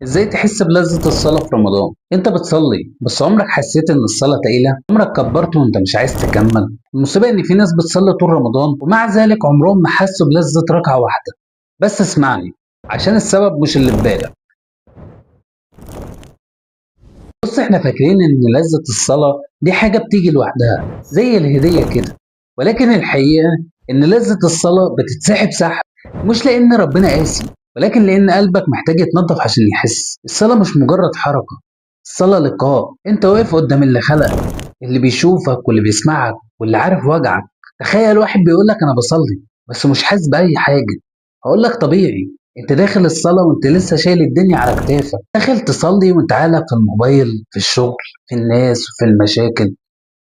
ازاي تحس بلذة الصلاة في رمضان؟ انت بتصلي بس عمرك حسيت ان الصلاة تقيلة؟ عمرك كبرت وانت مش عايز تكمل؟ المصيبة ان في ناس بتصلي طول رمضان ومع ذلك عمرهم ما حسوا بلذة ركعة واحدة. بس اسمعني، عشان السبب مش اللي في بالك. بص، احنا فاكرين ان لذة الصلاة دي حاجة بتيجي لوحدها زي الهدية كده، ولكن الحقيقة ان لذة الصلاة بتتسحب سحب، مش لان ربنا قاسي، ولكن لان قلبك محتاج يتنضف عشان يحس. الصلاة مش مجرد حركة، الصلاة لقاء. انت واقف قدام اللي خلقك، اللي بيشوفك واللي بيسمعك واللي عارف وجعك. تخيل واحد بيقولك انا بصلي بس مش حاسس بأي حاجة. هقولك طبيعي، انت داخل الصلاة وانت لسه شايل الدنيا على كتافك، داخل تصلي وانت عقلك في الموبايل، في الشغل، في الناس وفي المشاكل،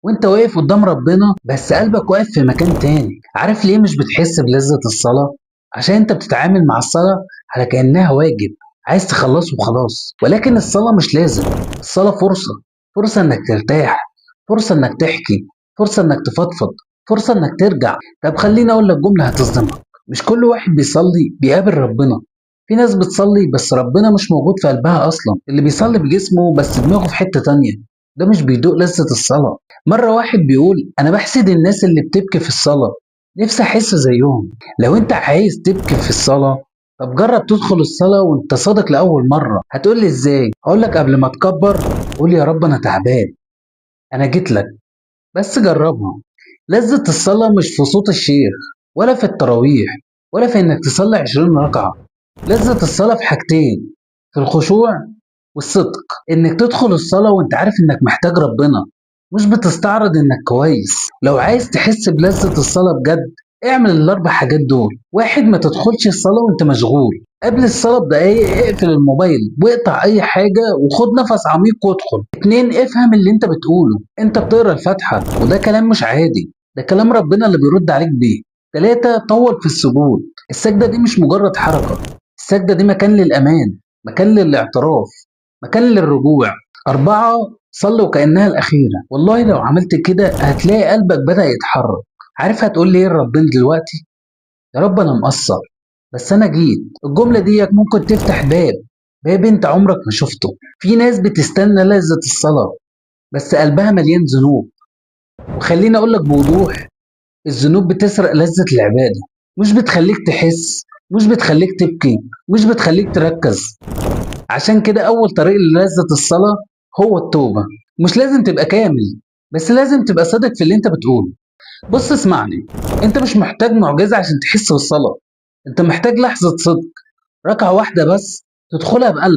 وانت واقف قدام ربنا بس قلبك واقف في مكان تاني. عارف ليه مش بتحس بلذة الصلاة؟ عشان انت بتتعامل مع الصلاة على كأنها واجب عايز تخلصه وخلاص. ولكن الصلاة مش لازم، الصلاة فرصة، فرصة انك ترتاح، فرصة انك تحكي، فرصة انك تفضفض، فرصة انك ترجع. طب خليني اقول لك جملة هتصدمك، مش كل واحد بيصلي بيقابل ربنا. في ناس بتصلي بس ربنا مش موجود في قلبها اصلا، اللي بيصلي بجسمه بس دماغه في حتة تانية، ده مش بيدوق لذة الصلاة. مرة واحد بيقول أنا بحسد الناس اللي بتبكي في الصلاة، نفسي أحس زيهم. لو أنت عايز تبكي في الصلاة، طب جرب تدخل الصلاة وأنت صادق لأول مرة. هتقول لي إزاي؟ هقول لك قبل ما تكبر، قول يا رب أنا تعبان، أنا جيت لك، بس جربها. لذة الصلاة مش في صوت الشيخ، ولا في التراويح، ولا في إنك تصلي 20 ركعة. لذة الصلاة في حاجتين، في الخشوع والصدق. إنك تدخل الصلاة وإنت عارف إنك محتاج ربنا، مش بتستعرض إنك كويس. لو عايز تحس بلذة الصلاة بجد، اعمل الأربع حاجات دول. واحد، ما تدخلش الصلاة وإنت مشغول. قبل الصلاة بدقايق اقفل الموبايل واقطع أي حاجة وخد نفس عميق وادخل. اتنين، افهم اللي أنت بتقوله. أنت بتقرا الفاتحة وده كلام مش عادي، ده كلام ربنا اللي بيرد عليك بيه. تلاتة، طول في السجود. السجدة دي مش مجرد حركة، السجدة دي مكان للأمان، مكان للاعتراف، مكان للرجوع. أربعة، صلي وكأنها الأخيرة. والله لو عملت كده هتلاقي قلبك بدأ يتحرك. عارف هتقول لي إيه لربنا دلوقتي؟ يا رب أنا مقصر بس أنا جيت. الجملة ديت ممكن تفتح باب أنت عمرك ما شفته. في ناس بتستنى لذة الصلاة بس قلبها مليان ذنوب، وخليني أقول لك بوضوح، الذنوب بتسرق لذة العبادة، مش بتخليك تحس، مش بتخليك تبكي، مش بتخليك تركز. عشان كده أول طريق للذة الصلاة هو التوبة. مش لازم تبقى كامل، بس لازم تبقى صادق في اللي انت بتقوله. بص اسمعني، انت مش محتاج معجزة عشان تحس بالصلاة، انت محتاج لحظة صدق، ركعة واحدة بس تدخلها بقلب.